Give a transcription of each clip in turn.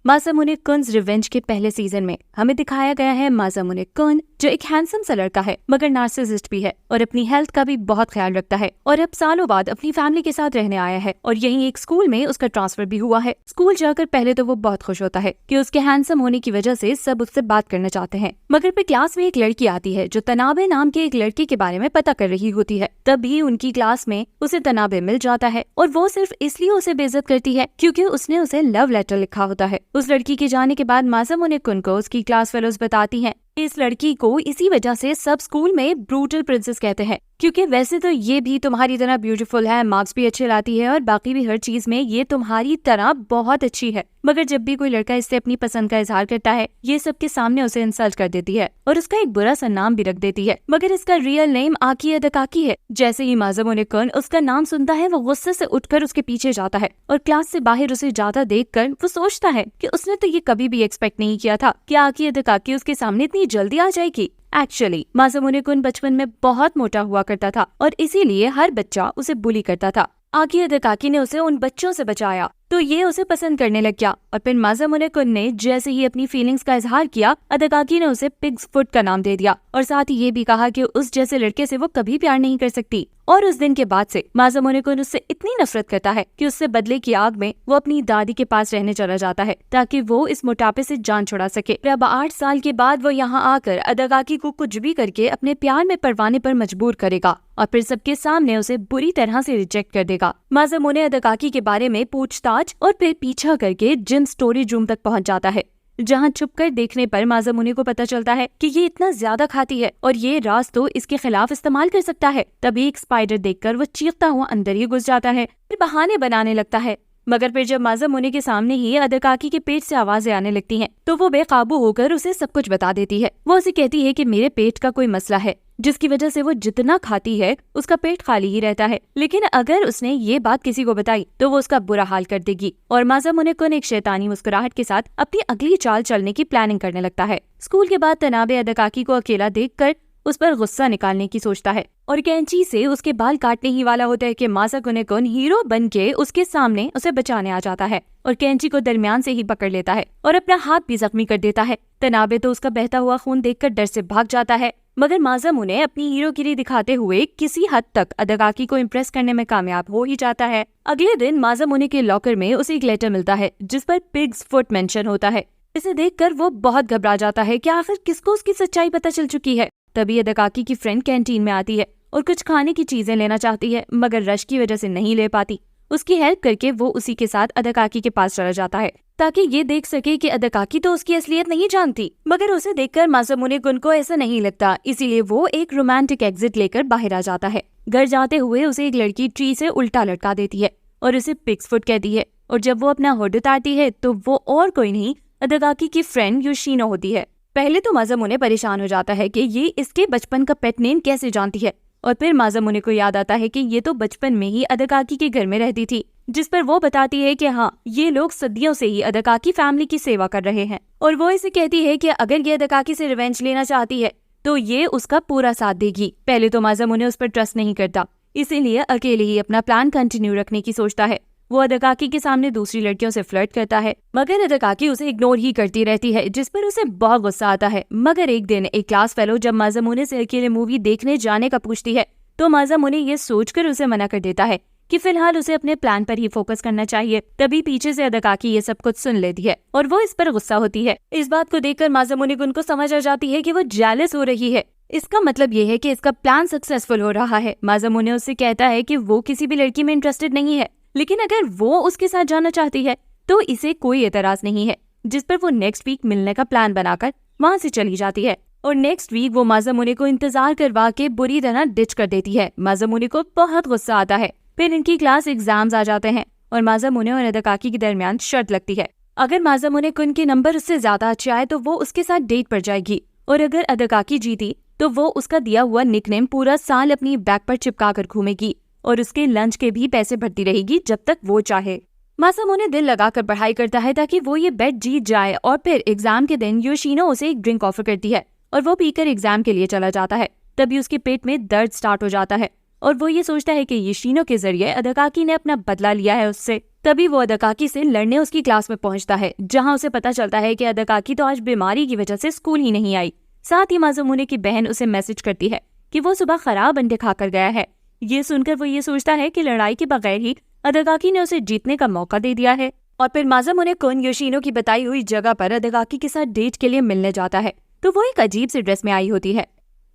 मासामुने कुन्स revenge के पहले season में हमें दिखाया गया है मासामुने कुन जो एक हैंडसम सा लड़का है मगर नार्सिसिस्ट भी है और अपनी हेल्थ का भी बहुत ख्याल रखता है और अब सालों बाद अपनी फैमिली के साथ रहने आया है और यहीं एक स्कूल में उसका ट्रांसफर भी हुआ है। स्कूल जाकर पहले तो वो बहुत खुश होता है कि उसके हैंडसम होने की वजह से सब उससे बात करना चाहते हैं, मगर फिर क्लास में एक लड़की आती है जो तनाबे नाम के एक लड़के के बारे में पता कर रही होती है। तभी उनकी क्लास में उसे तनाबे मिल जाता है और वो सिर्फ इसलिए उसे बेइज्जत करती है क्योंकि उसने उसे लव लेटर लिखा होता है। उस लड़की के जाने के बाद मासामुने कुन को उसकी क्लास फेलोज बताती हैं इस लड़की को इसी वजह से सब स्कूल में ब्रूटल प्रिंसेस कहते हैं, क्योंकि वैसे तो ये भी तुम्हारी तरह ब्यूटीफुल है, मार्क्स भी अच्छे लाती है और बाकी भी हर चीज में ये तुम्हारी तरह बहुत अच्छी है, मगर जब भी कोई लड़का इससे अपनी पसंद का इजहार करता है ये सबके सामने उसे इंसल्ट कर देती है और उसका एक बुरा सा नाम भी रख देती है, मगर इसका रियल नेम आकी अदकाकी है। जैसे ही मासामुने कुन उसका नाम सुनता है वो गुस्से से उठकर उसके पीछे जाता है और क्लास से बाहर उसे जाता देखकर वो सोचता है कि उसने तो ये कभी भी एक्सपेक्ट नहीं किया था कि आकी अदकाकी उसके सामने इतनी जल्दी आ जाएगी। एक्चुअली मासामुने कुन बचपन में बहुत मोटा हुआ करता था और इसीलिए हर बच्चा उसे बुली करता था। आकी अदकाकी ने उसे उन बच्चों से बचाया तो ये उसे पसंद करने लग गया और फिर मासामुने कुन ने जैसे ही अपनी फीलिंग्स का इजहार किया अदकाकी ने उसे पिग्स फुट का नाम दे दिया और साथ ही ये भी कहा कि उस जैसे लड़के से वो कभी प्यार नहीं कर सकती। और उस दिन के बाद से मासामुने कुन उससे इतनी नफरत करता है कि उससे बदले की आग में वो अपनी दादी के पास रहने चला जाता है ताकि वो इस मोटापे से जान छुड़ा सके। अब 8 साल के बाद वो यहाँ आकर अदकाकी को कुछ भी करके अपने प्यार में परवाने पर मजबूर करेगा और फिर सबके सामने उसे बुरी तरह से रिजेक्ट कर देगा। मासामुने अदकाकी के बारे में पूछताछ और फिर पीछा करके जिम स्टोरेज रूम तक पहुंच जाता है, जहां छुपकर देखने पर मासामुने को पता चलता है कि ये इतना ज्यादा खाती है और ये राज तो इसके खिलाफ इस्तेमाल कर सकता है। तभी एक स्पाइडर देखकर वो चीखता हुआ अंदर ही घुस जाता है, फिर बहाने बनाने लगता है। मगर फिर जब मासामुने के सामने ही अदकाकी के पेट से आवाजें आने लगती हैं, तो वो बेकाबू होकर उसे सब कुछ बता देती है। वो उसे कहती है कि मेरे पेट का कोई मसला है जिसकी वजह से वो जितना खाती है उसका पेट खाली ही रहता है, लेकिन अगर उसने ये बात किसी को बताई तो वो उसका बुरा हाल कर देगी। और मासामुने कुन एक शैतानी मुस्कुराहट के साथ अपनी अगली चाल चलने की प्लानिंग करने लगता है। स्कूल के बाद तनाबे अदकाकी को अकेला देखकर उस पर गुस्सा निकालने की सोचता है और कैंची से उसके बाल काटने ही वाला होता है कि मासामुने कुन हीरो बन के उसके सामने उसे बचाने आ जाता है और कैंची को दरमियान से ही पकड़ लेता है और अपना हाथ भी जख्मी कर देता है। तनाबे तो उसका बहता हुआ खून देखकर डर से भाग जाता है, मगर मासामुने अपनी हीरोगिरी दिखाते हुए किसी हद तक अदकाकी को इम्प्रेस करने में कामयाब हो ही जाता है। अगले दिन मासामुने के लॉकर में उसे एक लेटर मिलता है जिस पर पिग्स फुट मेंशन होता है। इसे देखकर वो बहुत घबरा जाता है कि आखिर किसको उसकी सच्चाई पता चल चुकी है। तभी अदकाकी की फ्रेंड कैंटीन में आती है और कुछ खाने की चीजें लेना चाहती है, मगर रश की वजह से नहीं ले पाती। उसकी हेल्प करके वो उसी के साथ अदकाकी के पास चला जाता है ताकि ये देख सके कि अदकाकी तो उसकी असलियत नहीं जानती, मगर उसे देखकर मासामुने कुन को ऐसा नहीं लगता, इसीलिए वो एक रोमांटिक एग्जिट लेकर बाहर आ जाता है। घर जाते हुए उसे एक लड़की ट्री से उल्टा लटका देती है और उसे पिग्स फुट कहती है और जब वो अपना हुड उतारती है तो वो और कोई नहीं अदकाकी की फ्रेंड योशिनो होती है। पहले तो मासामुने परेशान हो जाता है कि ये इसके बचपन का पेट नेम कैसे जानती है, और फिर मासामुने को याद आता है कि ये तो बचपन में ही अदकाकी के घर में रहती थी, जिस पर वो बताती है कि हाँ ये लोग सदियों से ही अदकाकी फैमिली की सेवा कर रहे हैं और वो इसे कहती है कि अगर ये अदकाकी से रिवेंज लेना चाहती है तो ये उसका पूरा साथ देगी। पहले तो मासामुने उस पर ट्रस्ट नहीं करता, इसीलिए अकेले ही अपना प्लान कंटिन्यू रखने की सोचता है। वो अदकाकी के सामने दूसरी लड़कियों से फ्लर्ट करता है, मगर अदकाकी उसे इग्नोर ही करती रहती है, जिस पर उसे बहुत गुस्सा आता है। मगर एक दिन एक क्लास फेलो जब मासामुने से अकेले मूवी देखने जाने का पूछती है तो मासामुने ये सोचकर उसे मना कर देता है कि फिलहाल उसे अपने प्लान पर ही फोकस करना चाहिए। तभी पीछे से अदकाकी ये सब कुछ सुन लेती है और वो इस पर गुस्सा होती है। इस बात को देखकर मासामुने कुन को समझ आ जाती है कि वो जेलस हो रही है। इसका मतलब ये है कि इसका प्लान सक्सेसफुल हो रहा है। मासामुने उससे कहता है कि वो किसी भी लड़की में इंटरेस्टेड नहीं है, लेकिन अगर वो उसके साथ जाना चाहती है तो इसे कोई एतराज नहीं है, जिस पर वो नेक्स्ट वीक मिलने का प्लान बनाकर वहाँ से चली जाती है। और नेक्स्ट वीक वो मासामुने को इंतजार करवा के बुरी तरह डिच कर देती है। मासामुने को बहुत गुस्सा आता है। फिर इनकी क्लास एग्जाम्स आ जाते हैं और मासामुने और अदकाकी के दरमियान शर्त लगती है, अगर मासामुने कुन के नंबर उससे ज्यादा अच्छे आए तो वो उसके साथ डेट पर जाएगी और अगर अदकाकी जीती तो वो उसका दिया हुआ निकनेम पूरा साल अपनी बैग पर चिपका कर घूमेगी और उसके लंच के भी पैसे भरती रहेगी जब तक वो चाहे। मासामुने दिल लगाकर पढ़ाई करता है ताकि वो ये बेट जीत जाए और फिर एग्जाम के दिन योशिनो उसे एक ड्रिंक ऑफर करती है और वो पीकर एग्जाम के लिए चला जाता है। तभी उसके पेट में दर्द स्टार्ट हो जाता है और वो ये सोचता है कि योशिनो के जरिए अदाकाकी ने अपना बदला लिया है उससे। तभी वो अदाकाकी से लड़ने उसकी क्लास में पहुंचता है, जहां उसे पता चलता है कि अदाकाकी तो आज बीमारी की वजह से स्कूल ही नहीं आई। साथ ही माज़ामुने की बहन उसे मैसेज करती है कि वो सुबह खराब अंडे खाकर गया है। ये सुनकर वो ये सोचता है कि लड़ाई के बगैर ही अदाकाकी ने उसे जीतने का मौका दे दिया है। और फिर माज़ामुने कुन योशिनो की बताई हुई जगह पर अदाकाकी के साथ डेट के लिए मिलने जाता है, तो वो एक अजीब सी ड्रेस में आई होती है।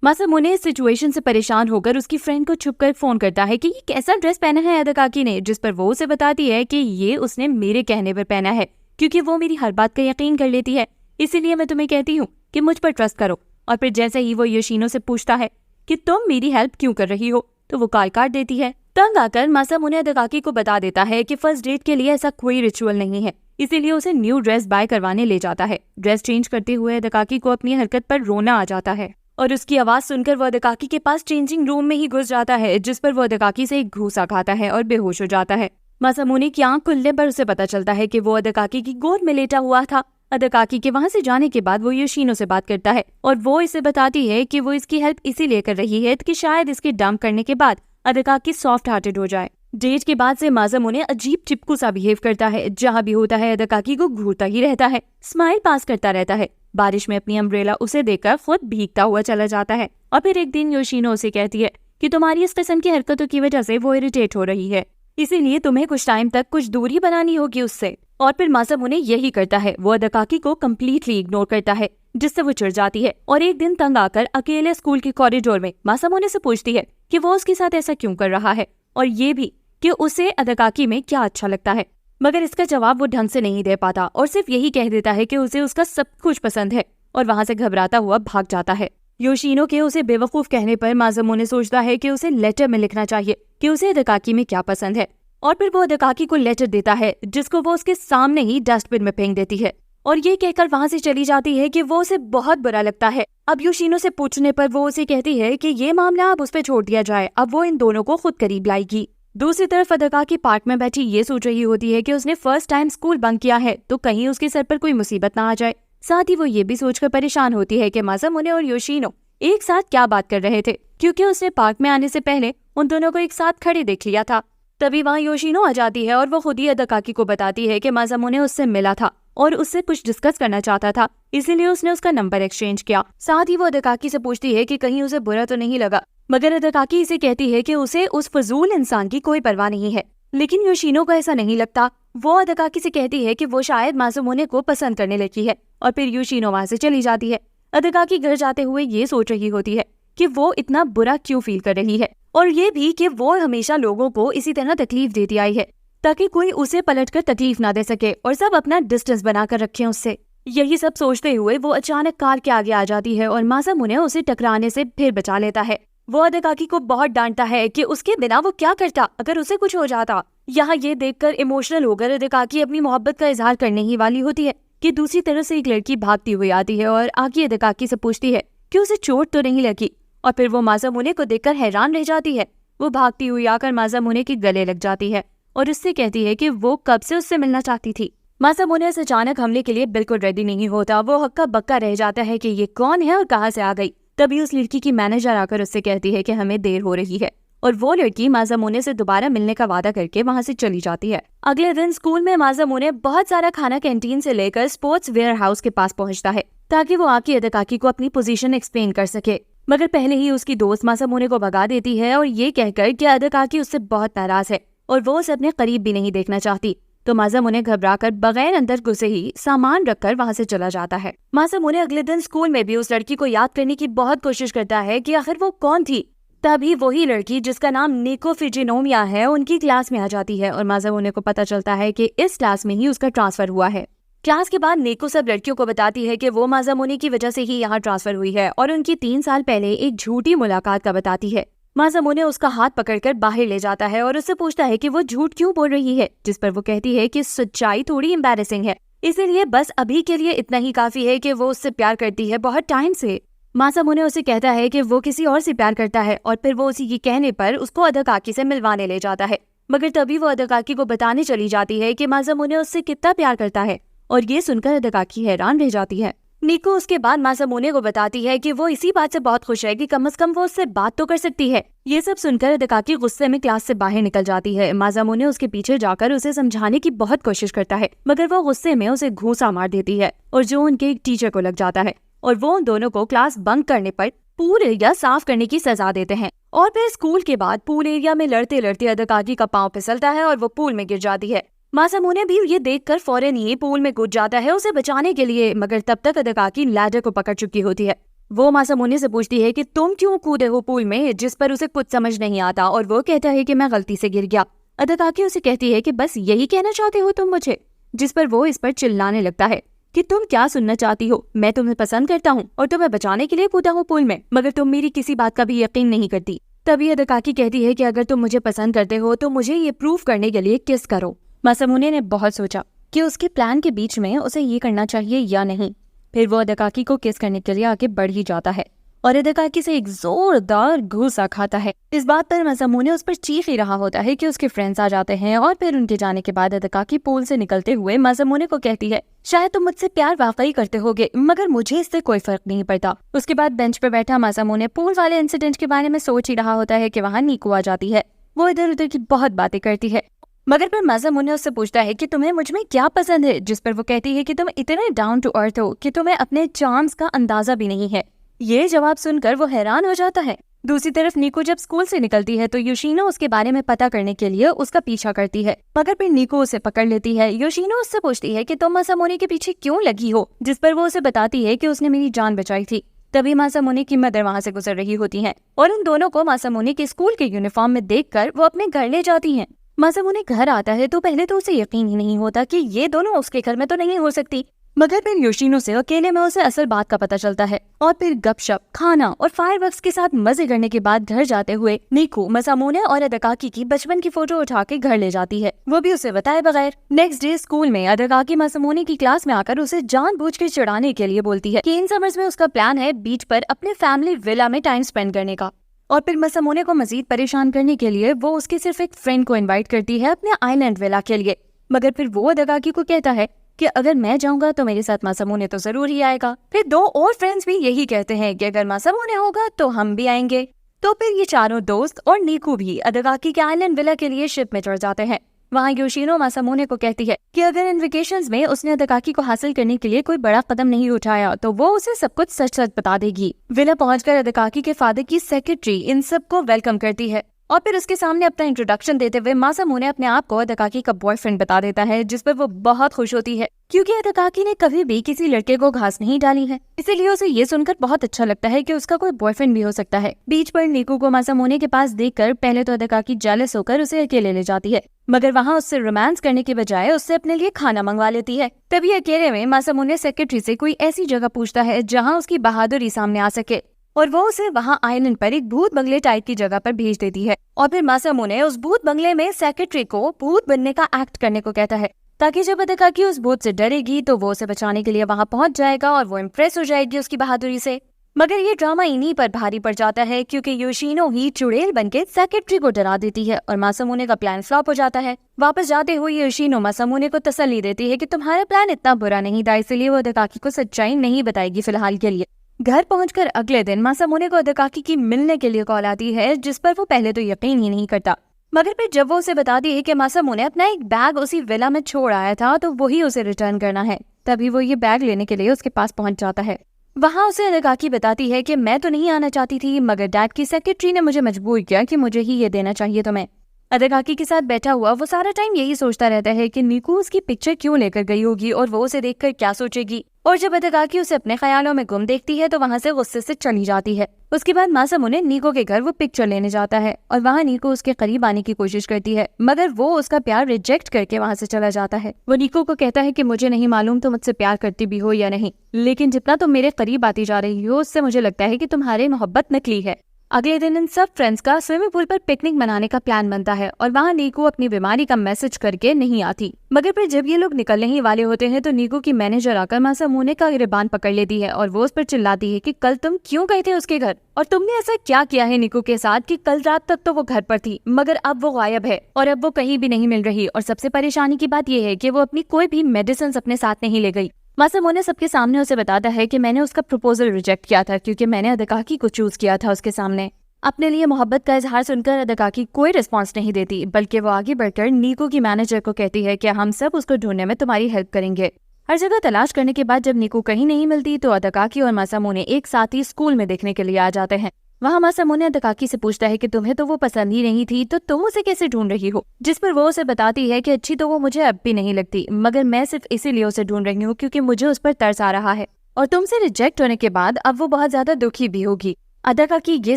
माज़ामुने इस सिचुएशन से परेशान होकर उसकी फ्रेंड को छुपकर फोन करता है कि ये कैसा ड्रेस पहना है अदाकाकी ने, जिस पर वो उसे बताती है कि ये उसने मेरे कहने पर पहना है, क्योंकि वो मेरी हर बात का यकीन कर लेती है, इसीलिए मैं तुम्हें कहती हूँ कि मुझ पर ट्रस्ट करो। और फिर जैसे ही वो योशिनो से पूछता है कि तुम मेरी हेल्प क्यों कर रही हो, तो वो कॉल काट देती है। तंग आकर माज़ामुने अदाकाकी को बता देता है कि फर्स्ट डेट के लिए ऐसा कोई रिचुअल नहीं है, इसीलिए उसे न्यू ड्रेस बाय करवाने ले जाता है। ड्रेस चेंज करते हुए अदाकाकी को अपनी हरकत पर रोना आ जाता है और उसकी आवाज सुनकर वो अदाकाकी के पास चेंजिंग रूम में ही घुस जाता है, जिस पर वो अदाकाकी से एक घूसा खाता है और बेहोश हो जाता है। माज़ामुने की आंख खुलने पर उसे पता चलता है कि वो अदाकाकी की गोद में लेटा हुआ था। अदाकाकी के वहां से जाने के बाद वो योशिनो से बात करता है और वो इसे बताती है कि वो इसकी हेल्प इसीलिए कर रही है कि शायद इसके डंप करने के बाद अदाकाकी सॉफ्ट हार्टेड हो जाए। डेट के बाद से माज़ामुने अजीब चिपकू सा बिहेव करता है, जहाँ भी होता है अदाकाकी को घूरता ही रहता है, स्माइल पास करता रहता है। बारिश में अपनी अम्ब्रेला उसे देकर खुद भीगता हुआ चला जाता है। और फिर एक दिन योशिनो उसे कहती है कि तुम्हारी इस किस्म की हरकतों की वजह से वो इरिटेट हो रही है, इसीलिए तुम्हें कुछ टाइम तक कुछ दूरी बनानी होगी उससे। और फिर माज़ामुने यही करता है, वो अदाकाकी को कम्प्लीटली इग्नोर करता है, जिससे वो चिढ़ जाती है और एक दिन तंग आकर अकेले स्कूल के कॉरिडोर में माज़ामुने से पूछती है कि वो उसके साथ ऐसा क्यों कर रहा है और ये भी कि उसे अदाकाकी में क्या अच्छा लगता है। मगर इसका जवाब वो ढंग से नहीं दे पाता और सिर्फ यही कह देता है कि उसे उसका सब कुछ पसंद है और वहां से घबराता हुआ भाग जाता है। योशिनो के उसे बेवकूफ कहने पर माज़ामुने सोचता है कि उसे लेटर में लिखना चाहिए कि उसे अदाकाकी में क्या पसंद है, और फिर वो अदाकाकी को लेटर देता है, जिसको वो उसके सामने ही डस्टबिन में फेंक देती है और ये कहकर वहां से चली जाती है कि वो उसे बहुत बुरा लगता है। अब योशिनो से पूछने पर वो उसे कहती है कि ये मामला अब उस पर छोड़ दिया जाए, अब वो इन दोनों को खुद करीब लाएगी। दूसरी तरफ अदाकाकी पार्क में बैठी ये सोच रही होती है कि उसने फर्स्ट टाइम स्कूल बंक किया है तो कहीं उसके सर पर कोई मुसीबत ना आ जाए। साथ ही वो ये भी सोचकर परेशान होती है कि माज़ामुने और योशिनो एक साथ क्या बात कर रहे थे, क्योंकि उसने पार्क में आने से पहले उन दोनों को एक साथ खड़े देख लिया था। तभी वहाँ योशिनो आ जाती है और वो खुद ही अदाकाकी को बताती है कि माज़ामुने उससे मिला था और उससे कुछ डिस्कस करना चाहता था, इसीलिए उसने उसका नंबर एक्सचेंज किया। साथ ही वो अदाकाकी से पूछती है कि कहीं उसे बुरा तो नहीं लगा, मगर अदाकाकी इसे कहती है कि उसे उस फजूल इंसान की कोई परवाह नहीं है। लेकिन योशिनो को ऐसा नहीं लगता। वो अदाकाकी से कहती है कि वो शायद माज़ामुने को पसंद करने लगी है और फिर योशिनो वहां से चली जाती है। अदाकाकी घर जाते हुए ये सोच रही होती है कि वो इतना बुरा क्यों फील कर रही है और ये भी कि वो हमेशा लोगों को इसी तरह तकलीफ देती आई है ताकि कोई उसे पलटकर तकलीफ ना दे सके और सब अपना डिस्टेंस बनाकर रखें उससे। यही सब सोचते हुए वो अचानक कार के आगे आ जाती है और माज़ामुने उसे टकराने से फिर बचा लेता है। वो अदाकाकी को बहुत डांटता है कि उसके बिना वो क्या करता अगर उसे कुछ हो जाता। यहाँ ये देखकर इमोशनल होकर अदाकाकी अपनी मोहब्बत का इजहार करने ही वाली होती है कि दूसरी तरफ से एक लड़की भागती हुई आती है और आगे अदाकाकी से पूछती है कि उसे चोट तो नहीं लगी, और फिर वो माज़ामुने को देखकर हैरान रह जाती है। वो भागती हुई आकर माज़ामुने के गले लग जाती है और उससे कहती है कि वो कब से उससे मिलना चाहती थी। माज़ामुने इस अचानक हमले के लिए बिल्कुल रेडी नहीं होता। वो हक्का बक्का रह जाता है कि ये कौन है और कहाँ से आ गई। तभी उस लड़की की मैनेजर आकर उससे कहती है कि हमें देर हो रही है और वो लड़की माज़ामुने से दोबारा मिलने का वादा करके वहाँ से चली जाती है। अगले दिन स्कूल में माज़ामुने बहुत सारा खाना कैंटीन से लेकर स्पोर्ट्स वेयर हाउस के पास पहुँचता है ताकि वो आके अदाकाकी को अपनी पोजीशन एक्सप्लेन कर सके, मगर पहले ही उसकी दोस्त माज़ामुने को भगा देती है और ये कहकर कि अदाकाकी उससे बहुत नाराज है और वो उसे अपने करीब भी नहीं देखना चाहती। तो माज़ामुने घबराकर बगैर अंदर घुसे ही सामान रखकर वहाँ से चला जाता है। माज़ामुने अगले दिन स्कूल में भी उस लड़की को याद करने की बहुत कोशिश करता है कि आखिर वो कौन थी। तभी वही लड़की जिसका नाम निको फिजिनोमिया है उनकी क्लास में आ जाती है और माज़ामुने को पता चलता है कि इस क्लास में ही उसका ट्रांसफर हुआ है। क्लास के बाद निको सब लड़कियों को बताती है कि वो माज़ामुने की वजह से ही यहाँ ट्रांसफर हुई है और उनकी 3 साल पहले एक झूठी मुलाकात का बताती है। माज़ामुने उसका हाथ पकड़कर बाहर ले जाता है और उससे पूछता है कि वो झूठ क्यों बोल रही है, जिस पर वो कहती है कि सच्चाई थोड़ी एम्बैरेसिंग है, इसीलिए बस अभी के लिए इतना ही काफी है कि वो उससे प्यार करती है बहुत टाइम से। माज़ामुने उसे कहता है कि वो किसी और से प्यार करता है और फिर वो उसी के कहने पर उसको अदाकाकी से मिलवाने ले जाता है, मगर तभी वो अदाकाकी को बताने चली जाती है कि माज़ामुने उससे कितना प्यार करता है और ये सुनकर अदाकाकी हैरान रह जाती है। नीकू उसके बाद मासामुने को बताती है कि वो इसी बात से बहुत खुश है कि कम से कम वो उससे बात तो कर सकती है। ये सब सुनकर अदकाकी गुस्से में क्लास से बाहर निकल जाती है। मासामुने उसके पीछे जाकर उसे समझाने की बहुत कोशिश करता है, मगर वो गुस्से में उसे घूंसा मार देती है और जो उनके एक टीचर को लग जाता है और वो उन दोनों को क्लास बंक करने पर पूल एरिया साफ करने की सजा देते हैं। और फिर स्कूल के बाद पूल एरिया में लड़ते लड़ते अदकाकी का पाँव फिसलता है और वो पूल में गिर जाती है। मासामुने भी ये देखकर फौरन ही पूल में कूद जाता है उसे बचाने के लिए, मगर तब तक अदकाकी लैडर को पकड़ चुकी होती है। वो मासामुने से पूछती है कि तुम क्यों कूदे हो पूल में, जिस पर उसे कुछ समझ नहीं आता और वो कहता है कि मैं गलती से गिर गया। अदकाकी उसे कहती है कि बस यही कहना चाहते हो तुम मुझे, जिस पर वो इस पर चिल्लाने लगता है कि तुम क्या सुनना चाहती हो, मैं तुम्हें पसंद करता हूँ और तुम्हें बचाने के लिए कूदा हूँ पूल में, मगर तुम मेरी किसी बात का भी यकीन नहीं करती। तभी अदकाकी कहती है कि अगर तुम मुझे पसंद करते हो तो मुझे ये प्रूफ करने के लिए किस करो। मासामुने ने बहुत सोचा कि उसके प्लान के बीच में उसे ये करना चाहिए या नहीं। फिर वो अदकाकी को किस करने के लिए आगे बढ़ ही जाता है और अदकाकी से एक जोरदार घूंसा खाता है। इस बात पर मासामुने उस पर चीख ही रहा होता है कि उसके फ्रेंड्स आ जाते हैं और फिर उनके जाने के बाद अदकाकी पूल से निकलते हुए मासामुने को कहती है, शायद तुम मुझसे प्यार वाकई करते होगे, मगर मुझे इससे कोई फर्क नहीं पड़ता। उसके बाद बेंच पे बैठा मासामुने पूल वाले इंसिडेंट के बारे में सोच ही रहा होता है कि वहाँ नीकू आ जाती है। वो इधर उधर की बहुत बातें करती है, मगर फिर मासामुने उससे पूछता है कि तुम्हें मुझ में क्या पसंद है, जिस पर वो कहती है कि तुम इतने डाउन टू अर्थ हो कि तुम्हें अपने चार्म्स का अंदाजा भी नहीं है। ये जवाब सुनकर वो हैरान हो जाता है। दूसरी तरफ नीकू जब स्कूल से निकलती है तो योशिनो उसके बारे में पता करने के लिए उसका पीछा करती है, मगर फिर नीकू उसे पकड़ लेती है। योशिनो उससे पूछती है कि तुम मासामुने के पीछे क्यों लगी हो, जिस पर वो उसे बताती है कि उसने मेरी जान बचाई थी। तभी मासामुने की मदर वहाँ से गुजर रही होती है और उन दोनों को मासामुने के स्कूल के यूनिफॉर्म में देखकर वो अपने घर ले जाती हैं। मासामुने घर आता है तो पहले तो उसे यकीन ही नहीं होता कि ये दोनों उसके घर में तो नहीं हो सकती, मगर फिर योशिनो से अकेले में उसे असल बात का पता चलता है और फिर गपशप, खाना और फायरवर्क्स के साथ मजे करने के बाद घर जाते हुए नीकू मासामुने और अदकाकी की बचपन की फोटो उठा के घर ले जाती है, वो भी उसे बताए बगैर। नेक्स्ट डे स्कूल में अदकाकी मासामुने की क्लास में आकर उसे जानबूझकर चिढ़ाने के लिए बोलती है कि इन समर्स में उसका प्लान है बीच पर अपने फैमिली विला में टाइम स्पेंड करने का। और फिर मासामुने को मजीद परेशान करने के लिए वो उसके सिर्फ एक फ्रेंड को इनवाइट करती है अपने आइलैंड विला के लिए, मगर फिर वो अदकाकी को कहता है कि अगर मैं जाऊंगा तो मेरे साथ मासामुने तो जरूर ही आएगा। फिर दो और फ्रेंड्स भी यही कहते हैं कि अगर मासामुने होगा तो हम भी आएंगे। तो फिर ये चारों दोस्त और नीकू भी अदकाकी के आइलैंड विला के लिए शिप में चढ़ जाते हैं। वहाँ योशिनो मासामुने को कहती है कि अगर इन वेकेशंस में उसने अदकाकी को हासिल करने के लिए कोई बड़ा कदम नहीं उठाया तो वो उसे सब कुछ सच सच बता देगी। विला पहुंचकर अदकाकी के फादर की सेक्रेटरी इन सबको वेलकम करती है और फिर उसके सामने अपना इंट्रोडक्शन देते हुए मासामुने अपने आप को अदकाकी का बॉयफ्रेंड बता देता है, जिस पर वो बहुत खुश होती है क्योंकि अदकाकी ने कभी भी किसी लड़के को घास नहीं डाली है, इसीलिए उसे ये सुनकर बहुत अच्छा लगता है कि उसका कोई बॉयफ्रेंड भी हो सकता है। बीच पर नीकू को मासामुने के पास देखकर पहले तो अदकाकी जेलस होकर उसे अकेले ले जाती है, मगर वहाँ उससे रोमांस करने के बजाय उससे अपने लिए खाना मंगवा लेती है। तभी अकेले में मासामुने सेक्रेटरी से कोई ऐसी जगह पूछता है जहाँ उसकी बहादुरी सामने आ सके और वो उसे वहाँ आइलैंड पर एक भूत बंगले टाइप की जगह पर भेज देती है। और फिर मासामुने उस भूत बंगले में सेक्रेटरी को भूत बनने का एक्ट करने को कहता है, ताकि जब अदकाकी उस भूत से डरेगी तो वो उसे बचाने के लिए वहाँ पहुँच जाएगा और वो इम्प्रेस हो जाएगी उसकी बहादुरी से। मगर ये ड्रामा इन्हीं पर भारी पड़ जाता है क्योंकि योशिनो ही चुड़ैल बनके सेक्रेटरी को डरा देती है और मासामुने का प्लान फ्लॉप हो जाता है। वापस जाते हुए योशिनो मासामुने को तसल्ली देती है कि तुम्हारा प्लान इतना बुरा नहीं था, इसलिए वो अदकाकी को सच्चाई नहीं बताएगी फिलहाल के लिए। घर पहुंचकर अगले दिन मासामुने को अदकाकी की मिलने के लिए कॉल आती है, जिस पर वो पहले तो यकीन ही नहीं करता, मगर फिर जब वो उसे बताती है कि मासामुने अपना एक बैग उसी विला में छोड़ आया था तो वही उसे रिटर्न करना है, तभी वो ये बैग लेने के लिए उसके पास पहुंच जाता है। वहाँ उसे अदकाकी बताती है कि मैं तो नहीं आना चाहती थी, मगर डैड की सेक्रेटरी ने मुझे मजबूर किया कि मुझे ही ये देना चाहिए तुम्हें। अदकाकी के साथ बैठा हुआ वो सारा टाइम यही सोचता रहता है कि नीकू उसकी पिक्चर क्यों लेकर गई होगी और वो उसे देखकर क्या सोचेगी। और जब अदकाकी उसे अपने ख्यालों में गुम देखती है तो वहाँ से गुस्से से चली जाती है। उसके बाद मासामुने नीकू के घर वो पिक्चर लेने जाता है और वहाँ नीकू उसके करीब आने की कोशिश करती है, मगर वो उसका प्यार रिजेक्ट करके वहाँ से चला जाता है। वो नीकू को कहता है कि मुझे नहीं मालूम तुम मुझसे प्यार करती भी हो या नहीं, लेकिन जितना तुम मेरे करीब आती जा रही हो उससे मुझे लगता है कि तुम्हारी मोहब्बत नकली है। अगले दिन इन सब फ्रेंड्स का स्विमिंग पूल पर पिकनिक मनाने का प्लान बनता है और वहाँ नीकू अपनी बीमारी का मैसेज करके नहीं आती, मगर फिर जब ये लोग निकलने ही वाले होते हैं तो नीकू की मैनेजर आकर मासामुने का गिरबान पकड़ लेती है और वो उस पर चिल्लाती है कि कल तुम क्यों गए थे उसके घर और तुमने ऐसा क्या किया है नीकू के साथ कि कल रात तक तो वो घर पर थी मगर अब वो गायब है और अब वो कहीं भी नहीं मिल रही। और सबसे परेशानी की बात ये है कि वो अपनी कोई भी मेडिसिन अपने साथ नहीं ले गई। मासामुने सबके सामने उसे बताता है कि मैंने उसका प्रपोजल रिजेक्ट किया था क्योंकि मैंने अदाकाकी को चूज किया था उसके सामने। अपने लिए मोहब्बत का इजहार सुनकर अदाकाकी कोई रिस्पांस नहीं देती, बल्कि वो आगे बढ़कर नीको की मैनेजर को कहती है कि हम सब उसको ढूंढने में तुम्हारी हेल्प करेंगे। हर जगह तलाश करने के बाद जब नीको कहीं नहीं मिलती तो अदाकाकी और मासामुने एक साथ ही स्कूल में देखने के लिए आ जाते हैं। वहाँ मासामुने अदाकाकी से पूछता है कि तुम्हें तो वो पसंद ही नहीं थी, तो तुम उसे कैसे ढूंढ रही हो? जिस पर वो उसे बताती है कि अच्छी तो वो मुझे अब भी नहीं लगती, मगर मैं सिर्फ इसीलिए उसे ढूंढ रही हूँ क्योंकि मुझे उस पर तरस आ रहा है, और तुमसे रिजेक्ट होने के बाद अब वो बहुत ज्यादा दुखी भी होगी। अदाकाकी ये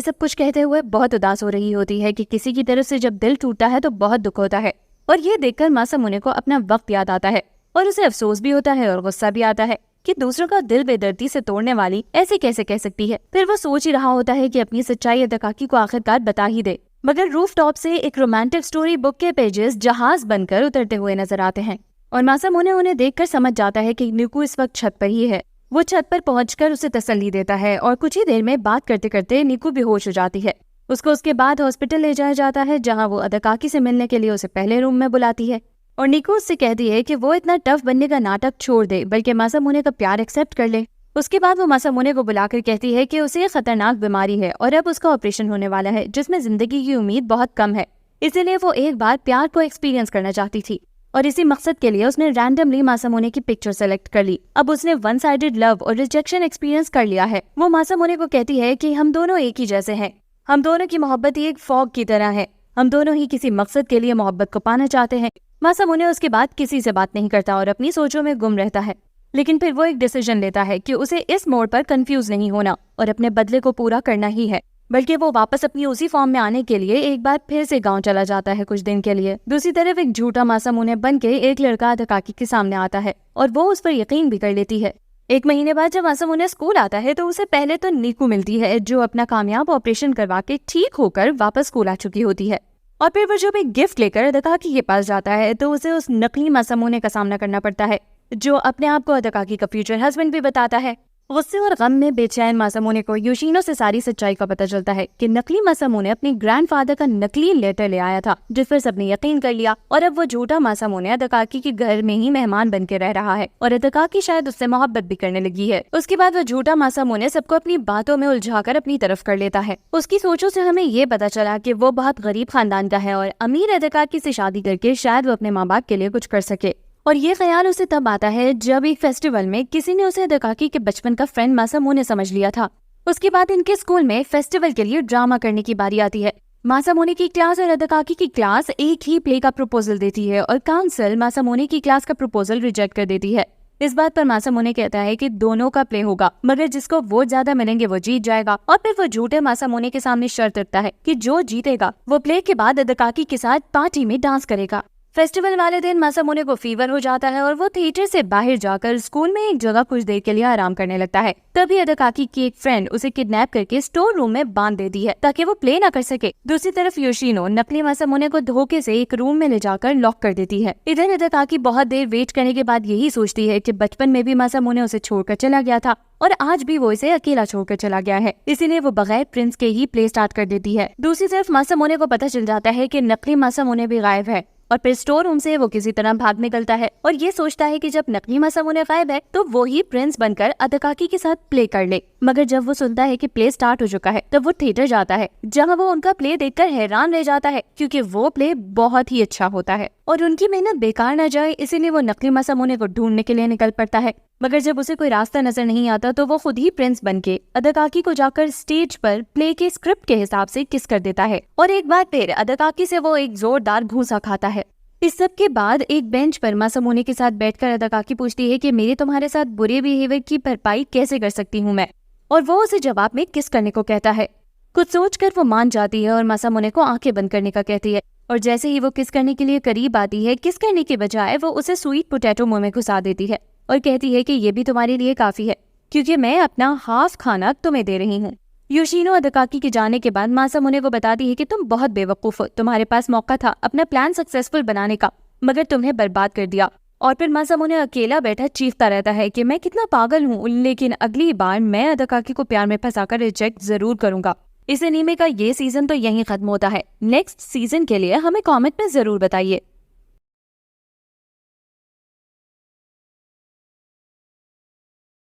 सब कुछ कहते हुए बहुत उदास हो रही होती है कि किसी की तरफ से जब दिल टूटता है तो बहुत दुख होता है, और ये देखकर मासामुने को अपना वक्त याद आता है और उसे अफसोस भी होता है और गुस्सा भी आता है कि दूसरों का दिल बेदर्दी से तोड़ने वाली ऐसे कैसे कह सकती है। फिर वो सोच ही रहा होता है कि अपनी सच्चाई अदाकाकी को आखिरकार बता ही दे, मगर रूफ टॉप से एक रोमांटिक स्टोरी बुक के पेजेस जहाज बनकर उतरते हुए नजर आते हैं और मासामुने उन्हें देखकर समझ जाता है कि नीको इस वक्त छत पर ही है। वो छत पर पहुंचकर उसे तसल्ली देता है और कुछ ही देर में बात करते करते नीको बेहोश हो जाती है। उसको उसके बाद हॉस्पिटल ले जाया जाता है, जहाँ वो अदाकाकी से मिलने के लिए उसे पहले रूम में बुलाती है और नीको उससे कहती है कि वो इतना टफ बनने का नाटक छोड़ दे, बल्कि मासामुने का प्यार एक्सेप्ट कर ले। उसके बाद वो मासामुने को बुलाकर कहती है कि उसे एक खतरनाक बीमारी है और अब उसका ऑपरेशन होने वाला है जिसमें जिंदगी की उम्मीद बहुत कम है, इसीलिए वो एक बार प्यार को एक्सपीरियंस करना चाहती थी और इसी मकसद के लिए उसने रैंडमली मासामुने की पिक्चर सेलेक्ट कर ली। अब उसने वन साइडेड लव और रिजेक्शन एक्सपीरियंस कर लिया है। वो मासामुने को कहती है कि हम दोनों एक ही जैसे हैं, हम दोनों की मोहब्बत ही एक फॉग की तरह है, हम दोनों ही किसी मकसद के लिए मोहब्बत को पाना चाहते हैं। मासामुने उसके बाद किसी से बात नहीं करता और अपनी सोचों में गुम रहता है, लेकिन फिर वो एक डिसीजन लेता है कि उसे इस मोड़ पर कंफ्यूज नहीं होना और अपने बदले को पूरा करना ही है, बल्कि वो वापस अपनी उसी फॉर्म में आने के लिए एक बार फिर से गांव चला जाता है कुछ दिन के लिए। दूसरी तरफ एक झूठा मासामुने बन के एक लड़का अदाकाकी के सामने आता है और वो उस पर यकीन भी कर लेती है। एक महीने बाद जब मासामुने स्कूल आता है तो उसे पहले तो नीको मिलती है, जो अपना कामयाब ऑपरेशन करवा के ठीक होकर वापस स्कूल आ चुकी होती है, और फिर वो जब एक गिफ्ट लेकर अदाकाकी के पास जाता है तो उसे उस नकली मासामुने का सामना करना पड़ता है, जो अपने आप को अदाकाकी का फ्यूचर हस्बैंड भी बताता है। गुस्से और गम में बेचैन मासामुने को योशिनो से सारी सच्चाई का पता चलता है कि नकली मासामुने अपने ग्रैंडफादर का नकली लेटर ले आया था, जिस पर सबने यकीन कर लिया, और अब वो झूठा मासामुने अदाकाकी के घर में ही मेहमान बन के रह रहा है और अदाकाकी शायद उससे मोहब्बत भी करने लगी है। उसके बाद वो झूठा मासामुने सबको अपनी बातों में उलझाकर अपनी तरफ कर लेता है। उसकी सोचों से हमें ये पता चला कि वो बहुत गरीब खानदान का है और अमीर अदाकाकी से शादी करके शायद वो अपने माँ बाप के लिए कुछ कर सके, और ये ख्याल उसे तब आता है जब एक फेस्टिवल में किसी ने उसे अदाकाकी के बचपन का फ्रेंड मासामुने समझ लिया था। उसके बाद इनके स्कूल में फेस्टिवल के लिए ड्रामा करने की बारी आती है। मासामुने की क्लास और अदाकाकी की क्लास एक ही प्ले का प्रपोजल देती है और काउंसिल मासामुने की क्लास का प्रपोजल रिजेक्ट कर देती है। इस बात पर मासामुने कहता है कि दोनों का प्ले होगा, मगर जिसको वोट ज्यादा मिलेंगे वो जीत जाएगा, और फिर वो झूठे मासामुने के सामने शर्त रखता है कि जो जीतेगा वो प्ले के बाद अदाकाकी के साथ पार्टी में डांस करेगा। फेस्टिवल वाले दिन मासामुने को फीवर हो जाता है और वो थिएटर से बाहर जाकर स्कूल में एक जगह कुछ देर के लिए आराम करने लगता है। तभी अदाकाकी की एक फ्रेंड उसे किडनैप करके स्टोर रूम में बांध देती है ताकि वो प्ले ना कर सके। दूसरी तरफ योशिनो नकली मासामुने को धोखे से एक रूम में ले जाकर लॉक कर देती है। इधर अदाकाकी बहुत देर वेट करने के बाद यही सोचती है कि बचपन में भी मासामुने उसे छोड़कर चला गया था और आज भी वो इसे अकेला छोड़कर चला गया है, इसीलिए वो बगैर प्रिंस के ही प्ले स्टार्ट कर देती है। दूसरी तरफ मासामुने को पता चल जाता है कि नकली मासामुने भी गायब है और फिर स्टोर रूम से वो किसी तरह भाग निकलता है और ये सोचता है कि जब नकली मासामुने गायब है तो वो ही प्रिंस बनकर अदाकाकी के साथ प्ले कर ले। मगर जब वो सुनता है कि प्ले स्टार्ट हो चुका है तब वो थिएटर जाता है, जहां वो उनका प्ले देखकर हैरान रह जाता है क्योंकि वो प्ले बहुत ही अच्छा होता है और उनकी मेहनत बेकार न जाए, इसीलिए वो नकली मासामुने को ढूंढने के लिए निकल पड़ता है। मगर जब उसे कोई रास्ता नजर नहीं आता तो वो खुद ही प्रिंस बनके अदाकाकी को जाकर स्टेज पर प्ले के स्क्रिप्ट के हिसाब से किस कर देता है और एक बार फिर अदाकाकी से वो एक जोरदार घूंसा खाता है। इस सब के बाद एक बेंच पर मासामुने के साथ बैठकर अदाकाकी पूछती है कि मेरे तुम्हारे साथ बुरे बिहेवियर की भरपाई कैसे कर सकती हूँ मैं, और वो उसे जवाब में किस करने को कहता है। कुछ सोचकर वो मान जाती है और मासामुने को आंखें बंद करने का कहती है, और जैसे ही वो किस करने के लिए करीब आती है, किस करने के बजाय वो उसे स्वीट पोटैटो मुंह में घुसा देती है और कहती है कि ये भी तुम्हारे लिए काफी है क्योंकि मैं अपना हाफ खाना तुम्हें दे रही हूँ। योशिनो अदाकाकी के जाने के बाद मासामुने को बताती है कि तुम बहुत बेवकूफ हो, तुम्हारे पास मौका था अपना प्लान सक्सेसफुल बनाने का मगर तुम्हें बर्बाद कर दिया। और फिर मासामुने अकेला बैठा चीखता रहता है कि मैं कितना पागल हूँ, लेकिन अगली बार मैं अदाकाकी को प्यार में फंसाकर रिजेक्ट जरूर करूंगा। इस एनीमे का ये सीजन तो यहीं खत्म होता है। नेक्स्ट सीजन के लिए हमें कमेंट में जरूर बताइए।